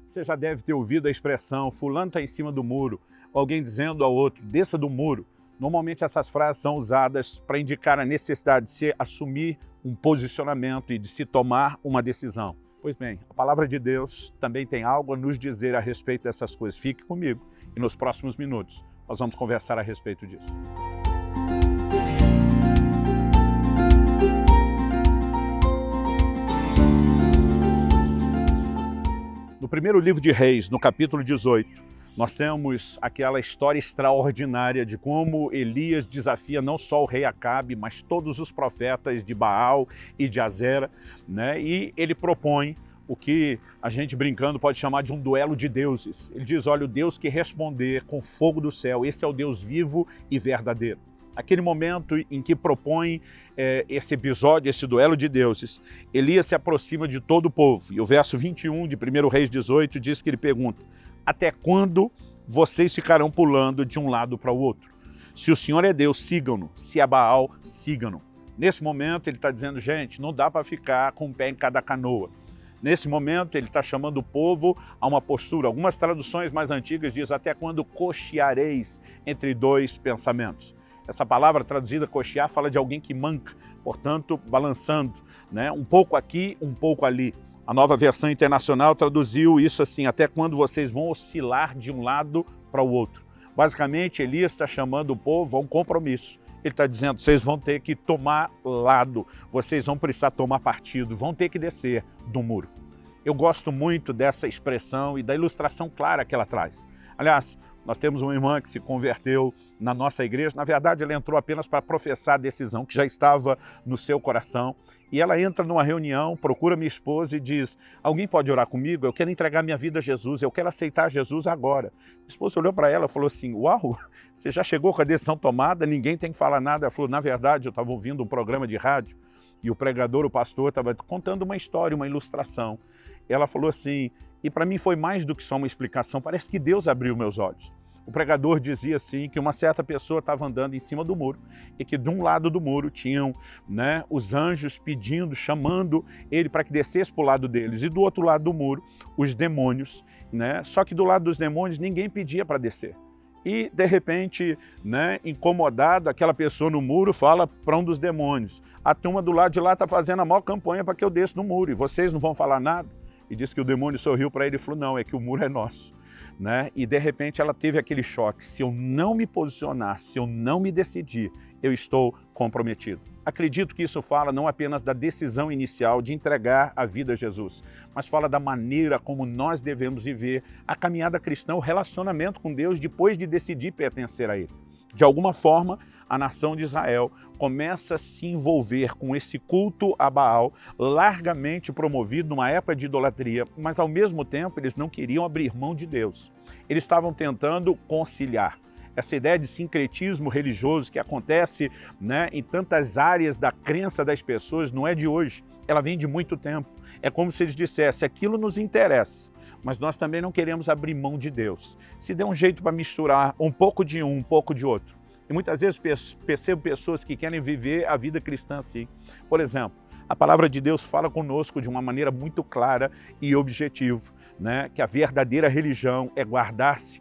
Você já deve ter ouvido a expressão, fulano está em cima do muro, ou alguém dizendo ao outro, desça do muro. Normalmente essas frases são usadas para indicar a necessidade de se assumir um posicionamento e de se tomar uma decisão. Pois bem, a palavra de Deus também tem algo a nos dizer a respeito dessas coisas. Fique comigo e nos próximos minutos nós vamos conversar a respeito disso. No primeiro livro de Reis, no capítulo 18, nós temos aquela história extraordinária de como Elias desafia não só o rei Acabe, mas todos os profetas de Baal e de Azera, né? E ele propõe o que a gente brincando pode chamar de um duelo de deuses. Ele diz, olha, o Deus que responder com fogo do céu, esse é o Deus vivo e verdadeiro. Aquele momento em que propõe esse episódio, esse duelo de deuses, Elias se aproxima de todo o povo. E o verso 21 de 1 Reis 18 diz que ele pergunta, até quando vocês ficarão pulando de um lado para o outro? Se o Senhor é Deus, sigam-no. Se é Baal, sigam-no. Nesse momento ele está dizendo, gente, não dá para ficar com um pé em cada canoa. Nesse momento ele está chamando o povo a uma postura. Algumas traduções mais antigas dizem, até quando cocheareis entre dois pensamentos. Essa palavra traduzida cochear fala de alguém que manca, portanto, balançando, né? Um pouco aqui, um pouco ali. A Nova Versão Internacional traduziu isso assim, até quando vocês vão oscilar de um lado para o outro. Basicamente, Elias está chamando o povo a um compromisso. Ele está dizendo, vocês vão ter que tomar lado, vocês vão precisar tomar partido, vão ter que descer do muro. Eu gosto muito dessa expressão e da ilustração clara que ela traz. Aliás, nós temos uma irmã que se converteu na nossa igreja. Na verdade, ela entrou apenas para professar a decisão que já estava no seu coração. E ela entra numa reunião, procura minha esposa e diz, alguém pode orar comigo? Eu quero entregar minha vida a Jesus, eu quero aceitar Jesus agora. Minha esposa olhou para ela e falou assim, uau, você já chegou com a decisão tomada, ninguém tem que falar nada. Ela falou, na verdade, eu estava ouvindo um programa de rádio e o pregador, o pastor, estava contando uma história, uma ilustração. Ela falou assim, e para mim foi mais do que só uma explicação, parece que Deus abriu meus olhos. O pregador dizia assim que uma certa pessoa estava andando em cima do muro e que de um lado do muro tinham, né, os anjos pedindo, chamando ele para que descesse para o lado deles e do outro lado do muro os demônios, né? Só que do lado dos demônios ninguém pedia para descer. E, de repente, né, incomodado, aquela pessoa no muro fala para um dos demônios, a turma do lado de lá está fazendo a maior campanha para que eu desça no muro e vocês não vão falar nada? E disse que o demônio sorriu para ele e falou, não, é que o muro é nosso. Né? E de repente ela teve aquele choque, se eu não me posicionar, se eu não me decidir, eu estou comprometido. Acredito que isso fala não apenas da decisão inicial de entregar a vida a Jesus, mas fala da maneira como nós devemos viver a caminhada cristã, o relacionamento com Deus depois de decidir pertencer a Ele. De alguma forma, a nação de Israel começa a se envolver com esse culto a Baal, largamente promovido numa época de idolatria, mas ao mesmo tempo eles não queriam abrir mão de Deus. Eles estavam tentando conciliar. Essa ideia de sincretismo religioso que acontece, né, em tantas áreas da crença das pessoas não é de hoje, ela vem de muito tempo. É como se eles dissessem, aquilo nos interessa, mas nós também não queremos abrir mão de Deus. Se der um jeito para misturar um pouco de um pouco de outro. E muitas vezes percebo pessoas que querem viver a vida cristã assim. Por exemplo, a palavra de Deus fala conosco de uma maneira muito clara e objetiva, né? Que a verdadeira religião é guardar-se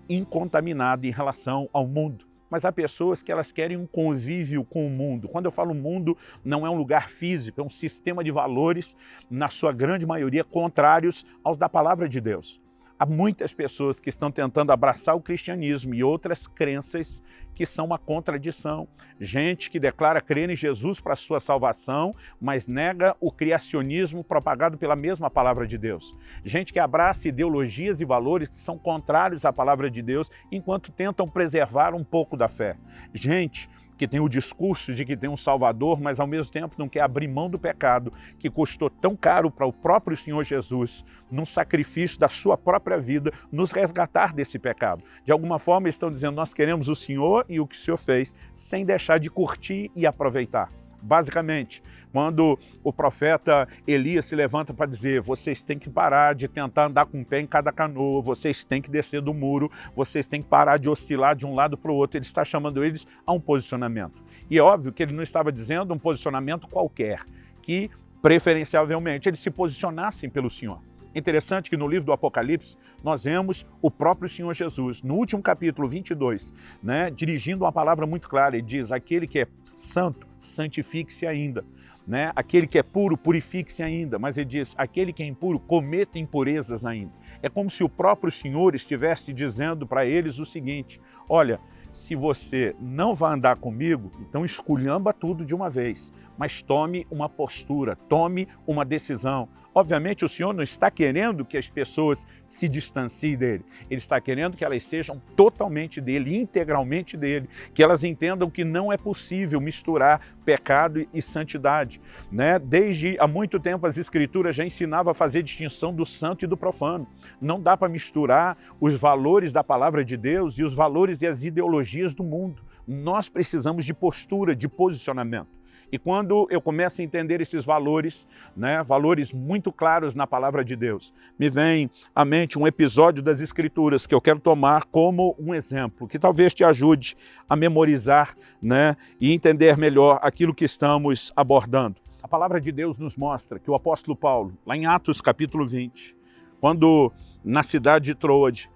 incontaminado em relação ao mundo. Mas há pessoas que elas querem um convívio com o mundo. Quando eu falo mundo, não é um lugar físico, é um sistema de valores, na sua grande maioria, contrários aos da palavra de Deus. Há muitas pessoas que estão tentando abraçar o cristianismo e outras crenças que são uma contradição. Gente que declara crer em Jesus para a sua salvação, mas nega o criacionismo propagado pela mesma palavra de Deus. Gente que abraça ideologias e valores que são contrários à palavra de Deus, enquanto tentam preservar um pouco da fé. Gente que tem o discurso de que tem um Salvador, mas ao mesmo tempo não quer abrir mão do pecado, que custou tão caro para o próprio Senhor Jesus, num sacrifício da sua própria vida, nos resgatar desse pecado. De alguma forma eles estão dizendo, nós queremos o Senhor e o que o Senhor fez, sem deixar de curtir e aproveitar. Basicamente, quando o profeta Elias se levanta para dizer, vocês têm que parar de tentar andar com o pé em cada canoa, vocês têm que descer do muro, vocês têm que parar de oscilar de um lado para o outro, ele está chamando eles a um posicionamento. E é óbvio que ele não estava dizendo um posicionamento qualquer, que preferencialmente eles se posicionassem pelo Senhor. Interessante que no livro do Apocalipse nós vemos o próprio Senhor Jesus, no último capítulo 22, né, dirigindo uma palavra muito clara. Ele diz: aquele que é santo, santifique-se ainda. Né? Aquele que é puro, purifique-se ainda. Mas ele diz: aquele que é impuro, cometa impurezas ainda. É como se o próprio Senhor estivesse dizendo para eles o seguinte: olha, se você não vai andar comigo, então esculhamba tudo de uma vez, mas tome uma postura, tome uma decisão. Obviamente o Senhor não está querendo que as pessoas se distanciem dele, ele está querendo que elas sejam totalmente dele, integralmente dele, que elas entendam que não é possível misturar pecado e santidade. Né? Desde há muito tempo as Escrituras já ensinavam a fazer distinção do santo e do profano. Não dá para misturar os valores da palavra de Deus e os valores e as ideologias do mundo. Nós precisamos de postura, de posicionamento. E quando eu começo a entender esses valores, né, valores muito claros na palavra de Deus, me vem à mente um episódio das Escrituras que eu quero tomar como um exemplo, que talvez te ajude a memorizar, né, e entender melhor aquilo que estamos abordando. A palavra de Deus nos mostra que o apóstolo Paulo, lá em Atos capítulo 20, quando na cidade de Troade,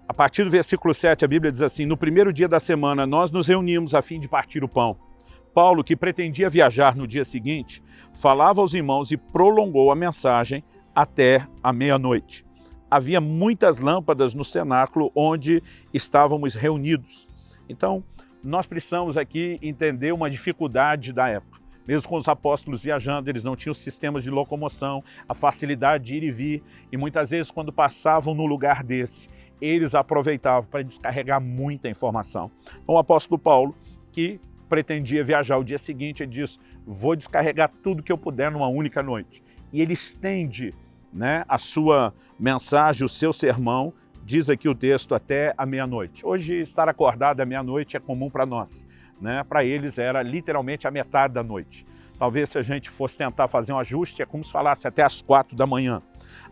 a partir do versículo 7, a Bíblia diz assim: no primeiro dia da semana nós nos reunimos a fim de partir o pão. Paulo, que pretendia viajar no dia seguinte, falava aos irmãos e prolongou a mensagem até a meia-noite. Havia muitas lâmpadas no cenáculo onde estávamos reunidos. Então, nós precisamos aqui entender uma dificuldade da época. Mesmo com os apóstolos viajando, eles não tinham sistemas de locomoção, a facilidade de ir e vir, e muitas vezes quando passavam no lugar desse, eles aproveitavam para descarregar muita informação. Então, o apóstolo Paulo, que pretendia viajar o dia seguinte, ele diz: vou descarregar tudo que eu puder numa única noite. E ele estende, né, a sua mensagem, o seu sermão, diz aqui o texto, até a meia-noite. Hoje estar acordado à meia-noite é comum para nós, né? Para eles era literalmente a metade da noite. Talvez se a gente fosse tentar fazer um ajuste, é como se falasse até às 4 da manhã.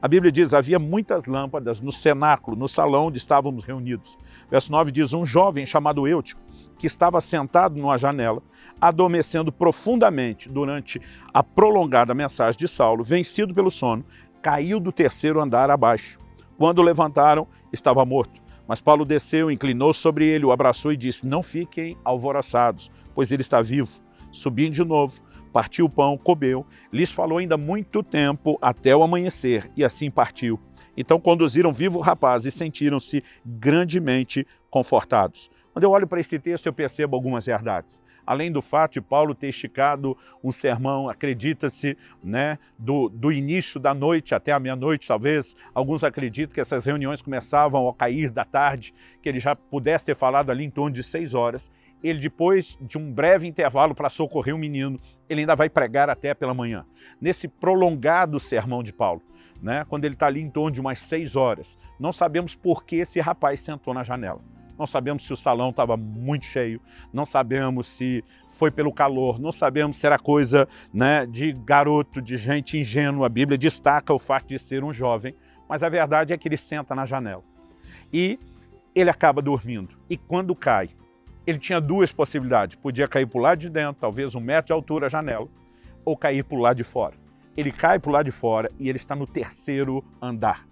A Bíblia diz: havia muitas lâmpadas no cenáculo, no salão onde estávamos reunidos. Verso 9 diz: um jovem chamado Eutico, que estava sentado numa janela, adormecendo profundamente durante a prolongada mensagem de Saulo, vencido pelo sono, caiu do terceiro andar abaixo. Quando o levantaram, estava morto. Mas Paulo desceu, inclinou sobre ele, o abraçou e disse: não fiquem alvoroçados, pois ele está vivo. Subindo de novo, partiu o pão, comeu, lhes falou ainda muito tempo até o amanhecer, e assim partiu. Então conduziram vivo o rapaz e sentiram-se grandemente confortados. Quando eu olho para esse texto, eu percebo algumas verdades. Além do fato de Paulo ter esticado um sermão, acredita-se, né, do início da noite até a meia-noite, talvez. Alguns acreditam que essas reuniões começavam ao cair da tarde, que ele já pudesse ter falado ali em torno de 6 horas. Ele, depois de um breve intervalo para socorrer um menino, ele ainda vai pregar até pela manhã. Nesse prolongado sermão de Paulo, né, quando ele está ali em torno de umas 6 horas, não sabemos por que esse rapaz sentou na janela. Não sabemos se o salão estava muito cheio, não sabemos se foi pelo calor, não sabemos se era coisa, né, de garoto, de gente ingênua. A Bíblia destaca o fato de ser um jovem, mas a verdade é que ele senta na janela. E ele acaba dormindo. E quando cai, ele tinha duas possibilidades. Podia cair para o lado de dentro, talvez 1 metro de altura a janela, ou cair para o lado de fora. Ele cai para o lado de fora e ele está no terceiro andar.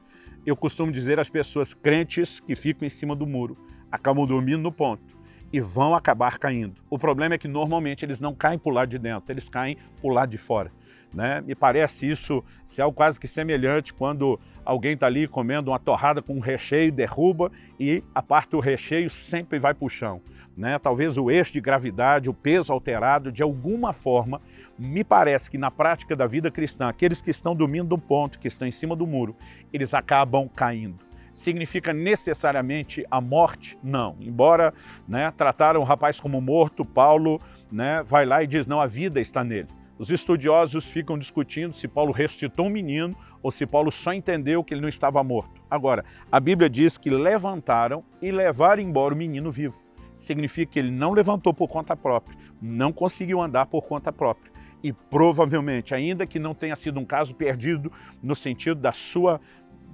Eu costumo dizer às pessoas crentes que ficam em cima do muro, acabam dormindo no ponto e vão acabar caindo. O problema é que normalmente eles não caem para o lado de dentro, eles caem para o lado de fora. Né? Me parece isso ser algo quase que semelhante quando alguém está ali comendo uma torrada com um recheio, derruba e a parte do recheio sempre vai para o chão. Né? Talvez o eixo de gravidade, o peso alterado, de alguma forma, me parece que na prática da vida cristã, aqueles que estão dormindo no ponto, que estão em cima do muro, eles acabam caindo. Significa necessariamente a morte? Não. Embora, né, trataram o rapaz como morto, Paulo, né, vai lá e diz: não, a vida está nele. Os estudiosos ficam discutindo se Paulo ressuscitou um menino ou se Paulo só entendeu que ele não estava morto. Agora, a Bíblia diz que levantaram e levaram embora o menino vivo. Significa que ele não levantou por conta própria, não conseguiu andar por conta própria. E provavelmente, ainda que não tenha sido um caso perdido no sentido da sua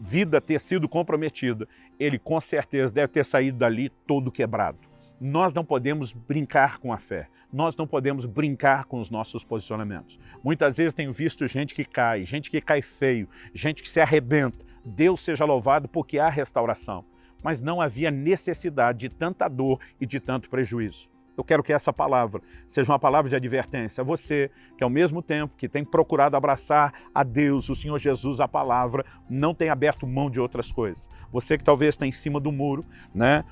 vida ter sido comprometida, ele com certeza deve ter saído dali todo quebrado. Nós não podemos brincar com a fé, nós não podemos brincar com os nossos posicionamentos. Muitas vezes tenho visto gente que cai feio, gente que se arrebenta. Deus seja louvado porque há restauração, mas não havia necessidade de tanta dor e de tanto prejuízo. Eu quero que essa palavra seja uma palavra de advertência a você, que ao mesmo tempo que tem procurado abraçar a Deus, o Senhor Jesus, a palavra, não tem aberto mão de outras coisas. Você que talvez está em cima do muro,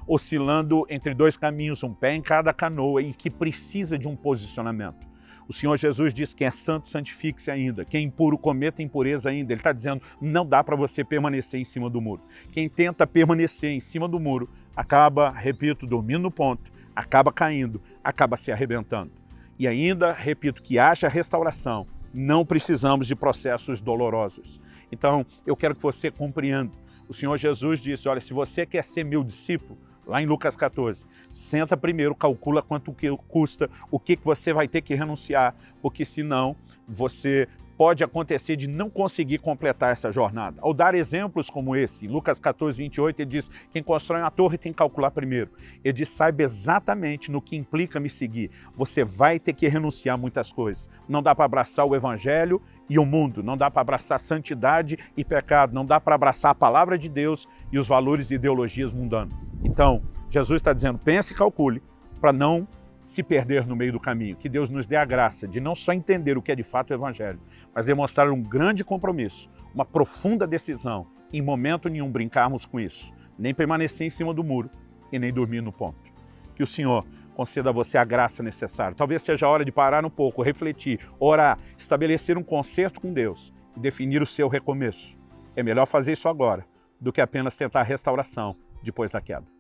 oscilando entre dois caminhos, um pé em cada canoa e que precisa de um posicionamento. O Senhor Jesus diz que quem é santo, santifique-se ainda. Quem é impuro, cometa impureza ainda. Ele está dizendo, não dá para você permanecer em cima do muro. Quem tenta permanecer em cima do muro, acaba, repito, dormindo no ponto, acaba caindo, acaba se arrebentando. E ainda, repito, que haja restauração, não precisamos de processos dolorosos. Então, eu quero que você compreenda. O Senhor Jesus disse, olha, se você quer ser meu discípulo, lá em Lucas 14, senta primeiro, calcula quanto que custa, o que você vai ter que renunciar, porque senão você pode acontecer de não conseguir completar essa jornada. Ao dar exemplos como esse, em Lucas 14, 28, ele diz, quem constrói uma torre tem que calcular primeiro. Ele diz, saiba exatamente no que implica me seguir. Você vai ter que renunciar a muitas coisas. Não dá para abraçar o evangelho e o mundo, não dá para abraçar santidade e pecado, não dá para abraçar a palavra de Deus e os valores e ideologias mundanos. Então, Jesus está dizendo, pense e calcule para não se perder no meio do caminho. Que Deus nos dê a graça de não só entender o que é de fato o evangelho, mas demonstrar um grande compromisso, uma profunda decisão, em momento nenhum brincarmos com isso, nem permanecer em cima do muro e nem dormir no ponto. Que o Senhor conceda a você a graça necessária. Talvez seja a hora de parar um pouco, refletir, orar, estabelecer um concerto com Deus e definir o seu recomeço. É melhor fazer isso agora do que apenas tentar restauração depois da queda.